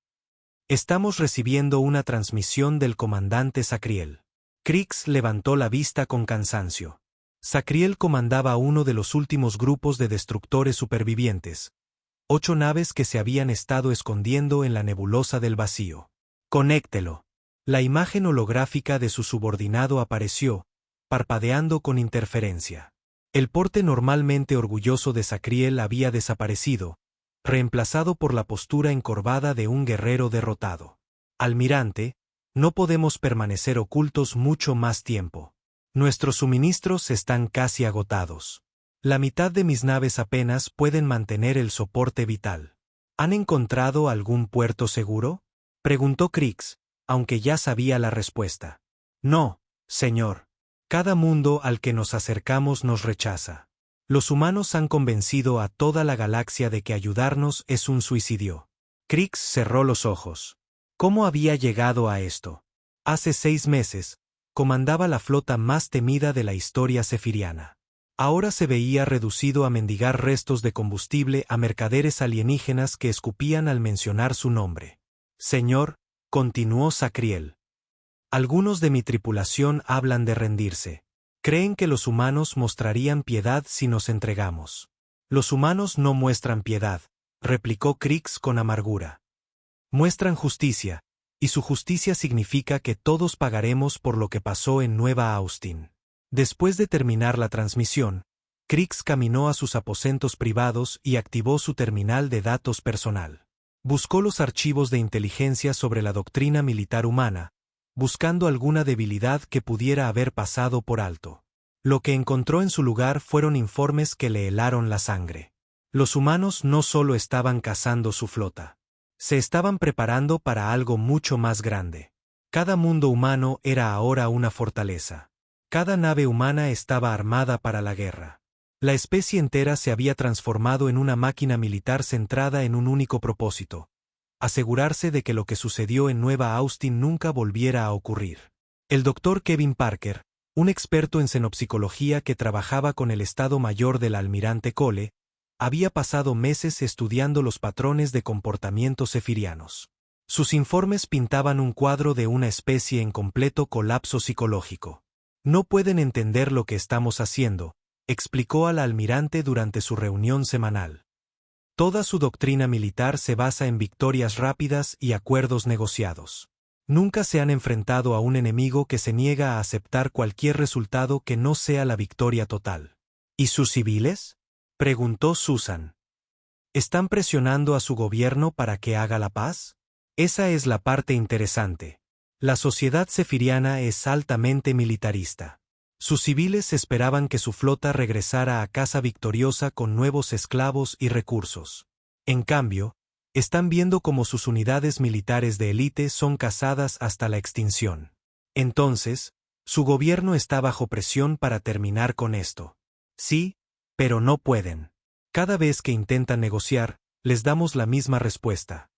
Estamos recibiendo una transmisión del comandante Sacriel. Kriegs levantó la vista con cansancio. Sacriel comandaba uno de los últimos grupos de destructores supervivientes, 8 naves que se habían estado escondiendo en la nebulosa del vacío. Conéctelo. La imagen holográfica de su subordinado apareció, parpadeando con interferencia. El porte normalmente orgulloso de Sacriel había desaparecido, reemplazado por la postura encorvada de un guerrero derrotado. Almirante, no podemos permanecer ocultos mucho más tiempo. Nuestros suministros están casi agotados. La mitad de mis naves apenas pueden mantener el soporte vital. ¿Han encontrado algún puerto seguro?, preguntó Kriegs, aunque ya sabía la respuesta. No, señor. Cada mundo al que nos acercamos nos rechaza. Los humanos han convencido a toda la galaxia de que ayudarnos es un suicidio. Kriegs cerró los ojos. ¿Cómo había llegado a esto? Hace 6 meses, comandaba la flota más temida de la historia cefiriana. Ahora se veía reducido a mendigar restos de combustible a mercaderes alienígenas que escupían al mencionar su nombre. Señor, continuó Sacriel. Algunos de mi tripulación hablan de rendirse. Creen que los humanos mostrarían piedad si nos entregamos. Los humanos no muestran piedad, replicó Kriegs con amargura. Muestran justicia, y su justicia significa que todos pagaremos por lo que pasó en Nueva Austin. Después de terminar la transmisión, Kriegs caminó a sus aposentos privados y activó su terminal de datos personal. Buscó los archivos de inteligencia sobre la doctrina militar humana, buscando alguna debilidad que pudiera haber pasado por alto. Lo que encontró en su lugar fueron informes que le helaron la sangre. Los humanos no solo estaban cazando su flota. Se estaban preparando para algo mucho más grande. Cada mundo humano era ahora una fortaleza. Cada nave humana estaba armada para la guerra. La especie entera se había transformado en una máquina militar centrada en un único propósito: asegurarse de que lo que sucedió en Nueva Austin nunca volviera a ocurrir. El doctor Kevin Parker, un experto en xenopsicología que trabajaba con el Estado Mayor del Almirante Cole, había pasado meses estudiando los patrones de comportamiento zefirianos. Sus informes pintaban un cuadro de una especie en completo colapso psicológico. No pueden entender lo que estamos haciendo, explicó al almirante durante su reunión semanal. Toda su doctrina militar se basa en victorias rápidas y acuerdos negociados. Nunca se han enfrentado a un enemigo que se niega a aceptar cualquier resultado que no sea la victoria total. ¿Y sus civiles?, preguntó Susan. ¿Están presionando a su gobierno para que haga la paz? Esa es la parte interesante. La sociedad zefiriana es altamente militarista. Sus civiles esperaban que su flota regresara a casa victoriosa con nuevos esclavos y recursos. En cambio, están viendo cómo sus unidades militares de élite son cazadas hasta la extinción. Entonces, su gobierno está bajo presión para terminar con esto. Sí, pero no pueden. Cada vez que intentan negociar, les damos la misma respuesta: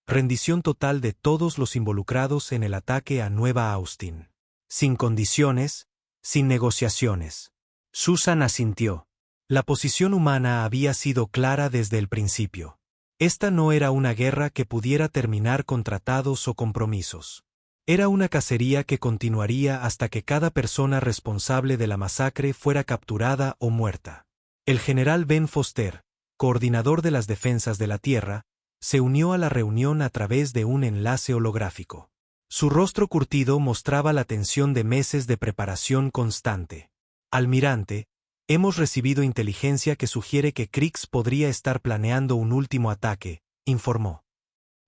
rendición total de todos los involucrados en el ataque a Nueva Austin. Sin condiciones, sin negociaciones. Susan asintió. La posición humana había sido clara desde el principio. Esta no era una guerra que pudiera terminar con tratados o compromisos. Era una cacería que continuaría hasta que cada persona responsable de la masacre fuera capturada o muerta. El general Ben Foster, coordinador de las defensas de la tierra, se unió a la reunión a través de un enlace holográfico. Su rostro curtido mostraba la tensión de meses de preparación constante. Almirante, hemos recibido inteligencia que sugiere que Krix podría estar planeando un último ataque, informó.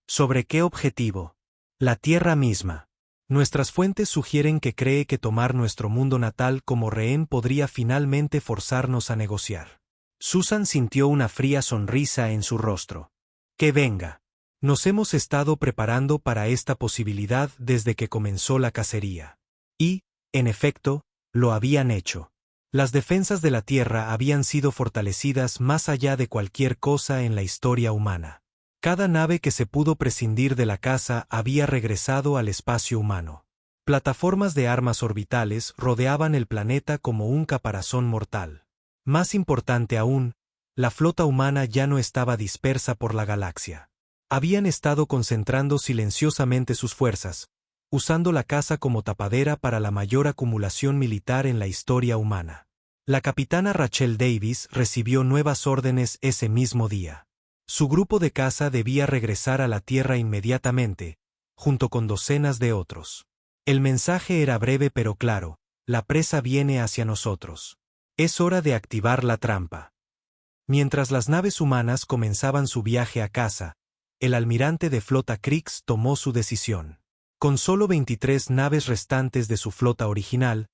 ¿Sobre qué objetivo? La Tierra misma. Nuestras fuentes sugieren que cree que tomar nuestro mundo natal como rehén podría finalmente forzarnos a negociar. Susan sintió una fría sonrisa en su rostro. Que venga. Nos hemos estado preparando para esta posibilidad desde que comenzó la cacería. Y, en efecto, lo habían hecho. Las defensas de la Tierra habían sido fortalecidas más allá de cualquier cosa en la historia humana. Cada nave que se pudo prescindir de la caza había regresado al espacio humano. Plataformas de armas orbitales rodeaban el planeta como un caparazón mortal. Más importante aún, la flota humana ya no estaba dispersa por la galaxia. Habían estado concentrando silenciosamente sus fuerzas, usando la caza como tapadera para la mayor acumulación militar en la historia humana. La capitana Rachel Davis recibió nuevas órdenes ese mismo día. Su grupo de caza debía regresar a la Tierra inmediatamente, junto con docenas de otros. El mensaje era breve pero claro: la presa viene hacia nosotros. Es hora de activar la trampa. Mientras las naves humanas comenzaban su viaje a casa, el almirante de flota Krix tomó su decisión. Con solo 23 naves restantes de su flota original,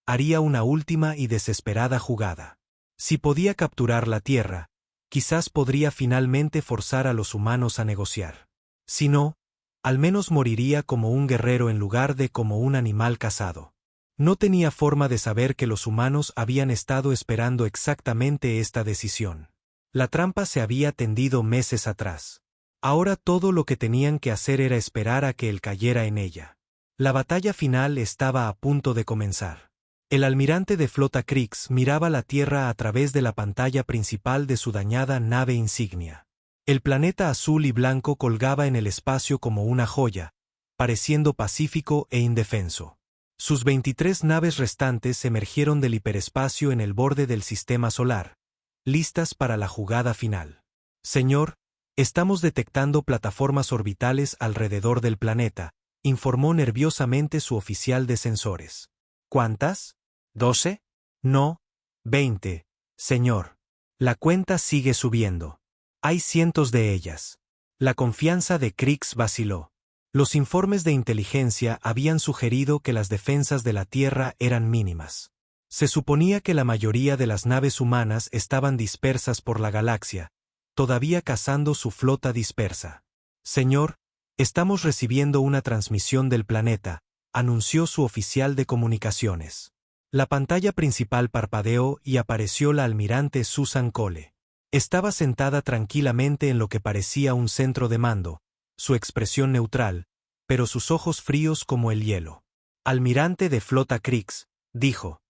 haría una última y desesperada jugada. Si podía capturar la Tierra, quizás podría finalmente forzar a los humanos a negociar. Si no, al menos moriría como un guerrero en lugar de como un animal cazado. No tenía forma de saber que los humanos habían estado esperando exactamente esta decisión. La trampa se había tendido meses atrás. Ahora todo lo que tenían que hacer era esperar a que él cayera en ella. La batalla final estaba a punto de comenzar. El almirante de flota Krix miraba la Tierra a través de la pantalla principal de su dañada nave insignia. El planeta azul y blanco colgaba en el espacio como una joya, pareciendo pacífico e indefenso. Sus 23 naves restantes emergieron del hiperespacio en el borde del sistema solar, listas para la jugada final. Señor, estamos detectando plataformas orbitales alrededor del planeta, informó nerviosamente su oficial de sensores. ¿Cuántas? ¿12? No, 20, señor. La cuenta sigue subiendo. Hay cientos de ellas. La confianza de Krix vaciló. Los informes de inteligencia habían sugerido que las defensas de la Tierra eran mínimas. Se suponía que la mayoría de las naves humanas estaban dispersas por la galaxia, todavía cazando su flota dispersa. Señor, estamos recibiendo una transmisión del planeta, anunció su oficial de comunicaciones. La pantalla principal parpadeó y apareció la almirante Susan Cole. Estaba sentada tranquilamente en lo que parecía un centro de mando, su expresión neutral, pero sus ojos fríos como el hielo. Almirante de flota Krix, dijo.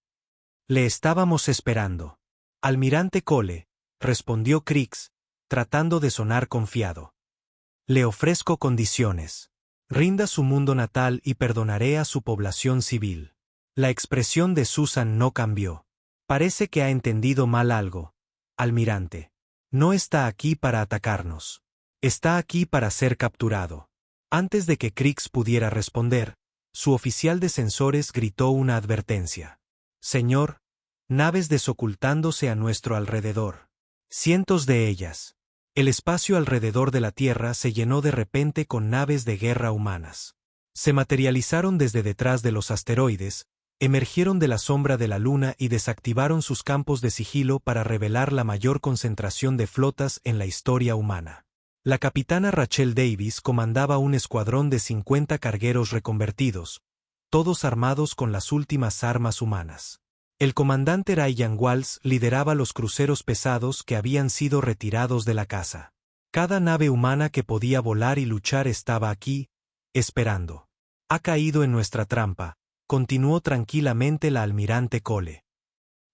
Le estábamos esperando. Almirante Cole, respondió Krix, tratando de sonar confiado. Le ofrezco condiciones. Rinda su mundo natal y perdonaré a su población civil. La expresión de Susan no cambió. Parece que ha entendido mal algo. Almirante. No está aquí para atacarnos. Está aquí para ser capturado. Antes de que Krix pudiera responder, su oficial de sensores gritó una advertencia. Señor, naves desocultándose a nuestro alrededor. Cientos de ellas. El espacio alrededor de la Tierra se llenó de repente con naves de guerra humanas. Se materializaron desde detrás de los asteroides, emergieron de la sombra de la Luna y desactivaron sus campos de sigilo para revelar la mayor concentración de flotas en la historia humana. La capitana Rachel Davis comandaba un escuadrón de 50 cargueros reconvertidos, todos armados con las últimas armas humanas. El comandante Ryan Walls lideraba los cruceros pesados que habían sido retirados de la casa. Cada nave humana que podía volar y luchar estaba aquí, esperando. Ha caído en nuestra trampa, continuó tranquilamente la almirante Cole.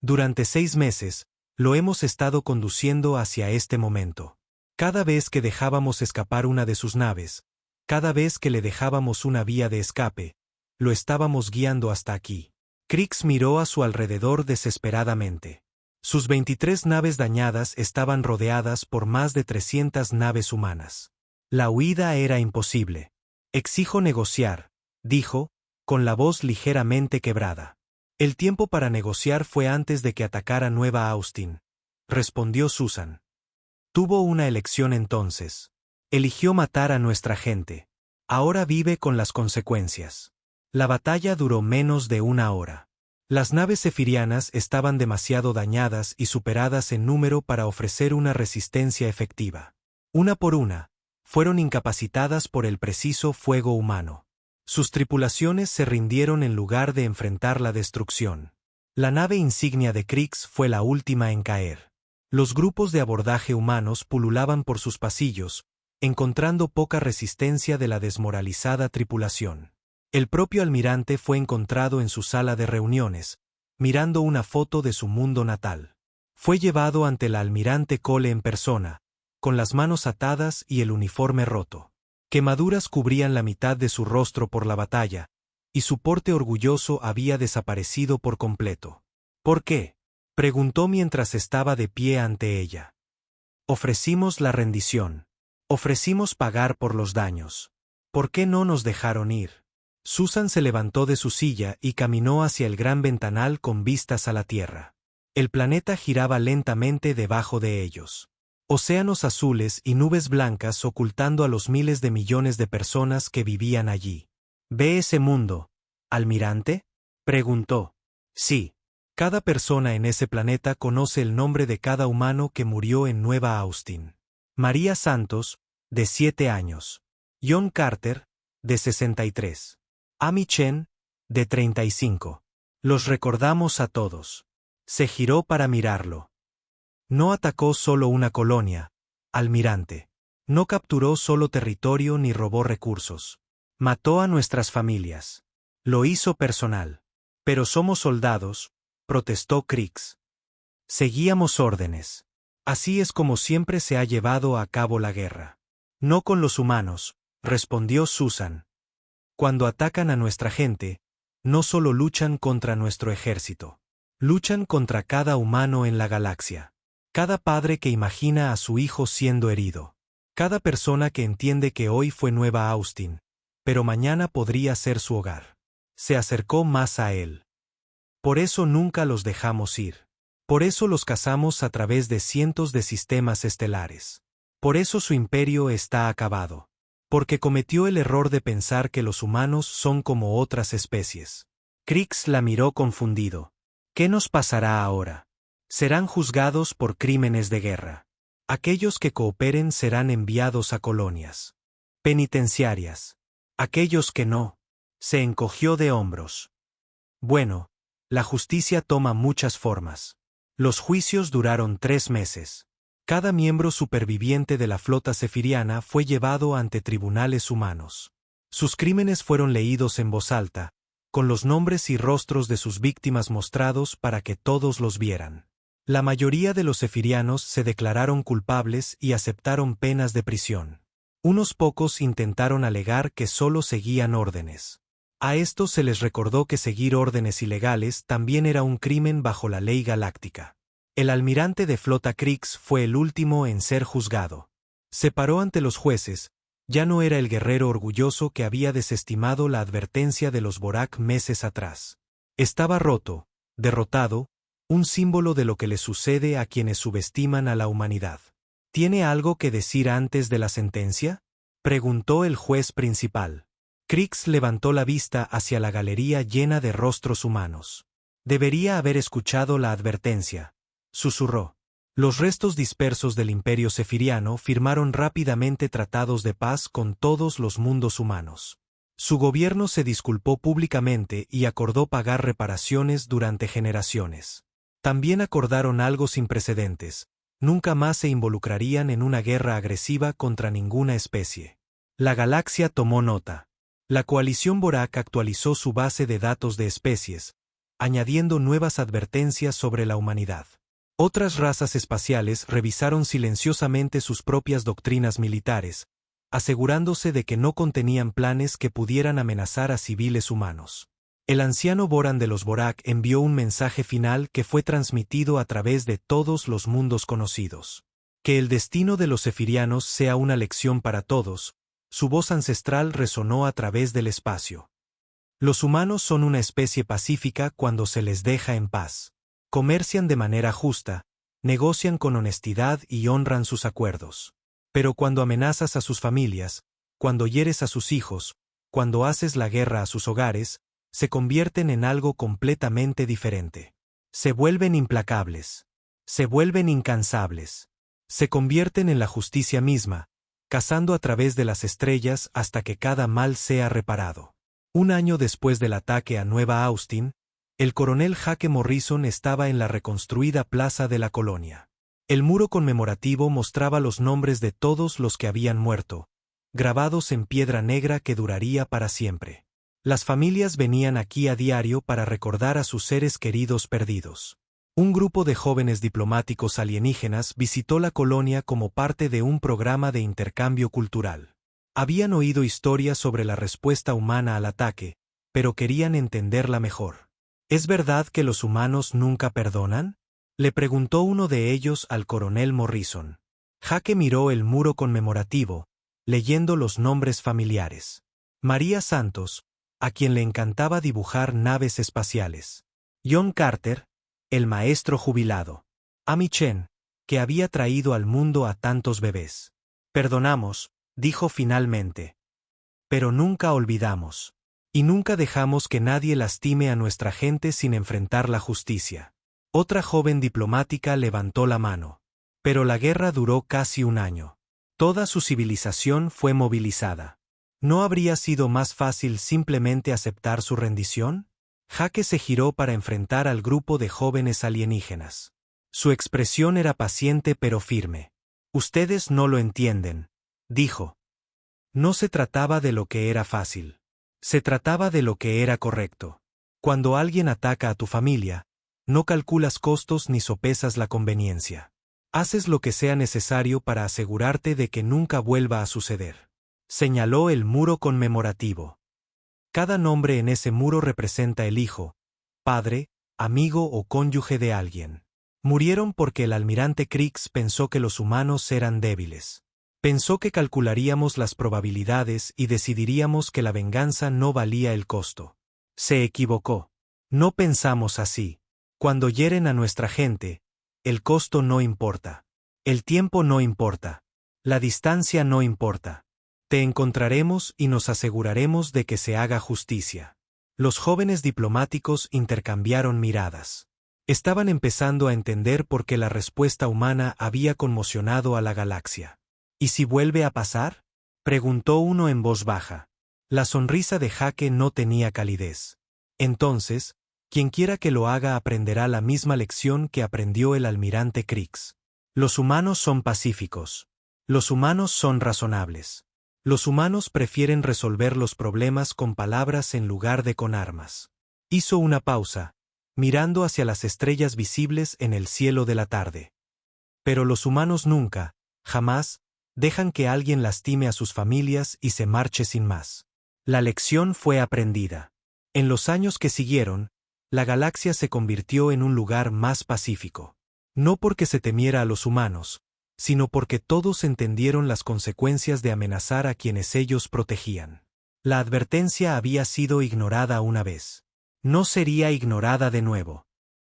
Durante 6 meses, lo hemos estado conduciendo hacia este momento. Cada vez que dejábamos escapar una de sus naves, cada vez que le dejábamos una vía de escape, lo estábamos guiando hasta aquí. Krix miró a su alrededor desesperadamente. Sus 23 naves dañadas estaban rodeadas por más de 300 naves humanas. La huida era imposible. Exijo negociar, dijo, con la voz ligeramente quebrada. El tiempo para negociar fue antes de que atacara Nueva Austin, respondió Susan. Tuvo una elección entonces. Eligió matar a nuestra gente. Ahora vive con las consecuencias. La batalla duró menos de 1 hora. Las naves zefirianas estaban demasiado dañadas y superadas en número para ofrecer una resistencia efectiva. Una por una, fueron incapacitadas por el preciso fuego humano. Sus tripulaciones se rindieron en lugar de enfrentar la destrucción. La nave insignia de Krix fue la última en caer. Los grupos de abordaje humanos pululaban por sus pasillos, encontrando poca resistencia de la desmoralizada tripulación. El propio almirante fue encontrado en su sala de reuniones, mirando una foto de su mundo natal. Fue llevado ante la almirante Cole en persona, con las manos atadas y el uniforme roto. Quemaduras cubrían la mitad de su rostro por la batalla, y su porte orgulloso había desaparecido por completo. ¿Por qué?, preguntó mientras estaba de pie ante ella. Ofrecimos la rendición. Ofrecimos pagar por los daños. ¿Por qué no nos dejaron ir? Susan se levantó de su silla y caminó hacia el gran ventanal con vistas a la Tierra. El planeta giraba lentamente debajo de ellos. Océanos azules y nubes blancas ocultando a los miles de millones de personas que vivían allí. ¿Ve ese mundo, almirante?, preguntó. Sí. Cada persona en ese planeta conoce el nombre de cada humano que murió en Nueva Austin. María Santos, de 7 años. John Carter, de 63. Amy Chen, de 35. Los recordamos a todos. Se giró para mirarlo. No atacó solo una colonia, almirante. No capturó solo territorio ni robó recursos. Mató a nuestras familias. Lo hizo personal. Pero somos soldados, protestó Krix. Seguíamos órdenes. Así es como siempre se ha llevado a cabo la guerra. No con los humanos, respondió Susan. Cuando atacan a nuestra gente, no solo luchan contra nuestro ejército. Luchan contra cada humano en la galaxia. Cada padre que imagina a su hijo siendo herido. Cada persona que entiende que hoy fue Nueva Austin, pero mañana podría ser su hogar. Se acercó más a él. Por eso nunca los dejamos ir. Por eso los cazamos a través de cientos de sistemas estelares. Por eso su imperio está acabado. Porque cometió el error de pensar que los humanos son como otras especies. Krix la miró confundido. ¿Qué nos pasará ahora? Serán juzgados por crímenes de guerra. Aquellos que cooperen serán enviados a colonias penitenciarias. Aquellos que no. Se encogió de hombros. Bueno, la justicia toma muchas formas. Los juicios duraron 3 meses. Cada miembro superviviente de la flota cefiriana fue llevado ante tribunales humanos. Sus crímenes fueron leídos en voz alta, con los nombres y rostros de sus víctimas mostrados para que todos los vieran. La mayoría de los cefirianos se declararon culpables y aceptaron penas de prisión. Unos pocos intentaron alegar que solo seguían órdenes. A estos se les recordó que seguir órdenes ilegales también era un crimen bajo la ley galáctica. El almirante de flota Krix fue el último en ser juzgado. Se paró ante los jueces. Ya no era el guerrero orgulloso que había desestimado la advertencia de los Borak meses atrás. Estaba roto, derrotado, un símbolo de lo que le sucede a quienes subestiman a la humanidad. ¿Tiene algo que decir antes de la sentencia?, preguntó el juez principal. Krix levantó la vista hacia la galería llena de rostros humanos. Debería haber escuchado la advertencia, susurró. Los restos dispersos del imperio cefiriano firmaron rápidamente tratados de paz con todos los mundos humanos. Su gobierno se disculpó públicamente y acordó pagar reparaciones durante generaciones. También acordaron algo sin precedentes: nunca más se involucrarían en una guerra agresiva contra ninguna especie. La galaxia tomó nota. La coalición Borak actualizó su base de datos de especies, añadiendo nuevas advertencias sobre la humanidad. Otras razas espaciales revisaron silenciosamente sus propias doctrinas militares, asegurándose de que no contenían planes que pudieran amenazar a civiles humanos. El anciano Boran de los Borak envió un mensaje final que fue transmitido a través de todos los mundos conocidos. Que el destino de los cefirianos sea una lección para todos. Su voz ancestral resonó a través del espacio. Los humanos son una especie pacífica cuando se les deja en paz. Comercian de manera justa, negocian con honestidad y honran sus acuerdos. Pero cuando amenazas a sus familias, cuando hieres a sus hijos, cuando haces la guerra a sus hogares, se convierten en algo completamente diferente. Se vuelven implacables. Se vuelven incansables. Se convierten en la justicia misma, cazando a través de las estrellas hasta que cada mal sea reparado. Un año después del ataque a Nueva Austin, el coronel Jake Morrison estaba en la reconstruida plaza de la colonia. El muro conmemorativo mostraba los nombres de todos los que habían muerto, grabados en piedra negra que duraría para siempre. Las familias venían aquí a diario para recordar a sus seres queridos perdidos. Un grupo de jóvenes diplomáticos alienígenas visitó la colonia como parte de un programa de intercambio cultural. Habían oído historias sobre la respuesta humana al ataque, pero querían entenderla mejor. ¿Es verdad que los humanos nunca perdonan?, le preguntó uno de ellos al coronel Morrison. Jake miró el muro conmemorativo, leyendo los nombres familiares. María Santos, a quien le encantaba dibujar naves espaciales. John Carter, el maestro jubilado. Amy Chen, que había traído al mundo a tantos bebés. Perdonamos, dijo finalmente. Pero nunca olvidamos. Y nunca dejamos que nadie lastime a nuestra gente sin enfrentar la justicia. Otra joven diplomática levantó la mano. Pero la guerra duró casi un año. Toda su civilización fue movilizada. ¿No habría sido más fácil simplemente aceptar su rendición? Jake se giró para enfrentar al grupo de jóvenes alienígenas. Su expresión era paciente pero firme. Ustedes no lo entienden, dijo. No se trataba de lo que era fácil. Se trataba de lo que era correcto. Cuando alguien ataca a tu familia, no calculas costos ni sopesas la conveniencia. Haces lo que sea necesario para asegurarte de que nunca vuelva a suceder. Señaló el muro conmemorativo. Cada nombre en ese muro representa el hijo, padre, amigo o cónyuge de alguien. Murieron porque el almirante Krix pensó que los humanos eran débiles. Pensó que calcularíamos las probabilidades y decidiríamos que la venganza no valía el costo. Se equivocó. No pensamos así. Cuando hieren a nuestra gente, el costo no importa. El tiempo no importa. La distancia no importa. Te encontraremos y nos aseguraremos de que se haga justicia. Los jóvenes diplomáticos intercambiaron miradas. Estaban empezando a entender por qué la respuesta humana había conmocionado a la galaxia. ¿Y si vuelve a pasar?, preguntó uno en voz baja. La sonrisa de Jake no tenía calidez. Entonces, quienquiera que lo haga aprenderá la misma lección que aprendió el almirante Krix. Los humanos son pacíficos. Los humanos son razonables. Los humanos prefieren resolver los problemas con palabras en lugar de con armas. Hizo una pausa, mirando hacia las estrellas visibles en el cielo de la tarde. Pero los humanos nunca, jamás, dejan que alguien lastime a sus familias y se marche sin más. La lección fue aprendida. En los años que siguieron, la galaxia se convirtió en un lugar más pacífico. No porque se temiera a los humanos, sino porque todos entendieron las consecuencias de amenazar a quienes ellos protegían. La advertencia había sido ignorada una vez. No sería ignorada de nuevo.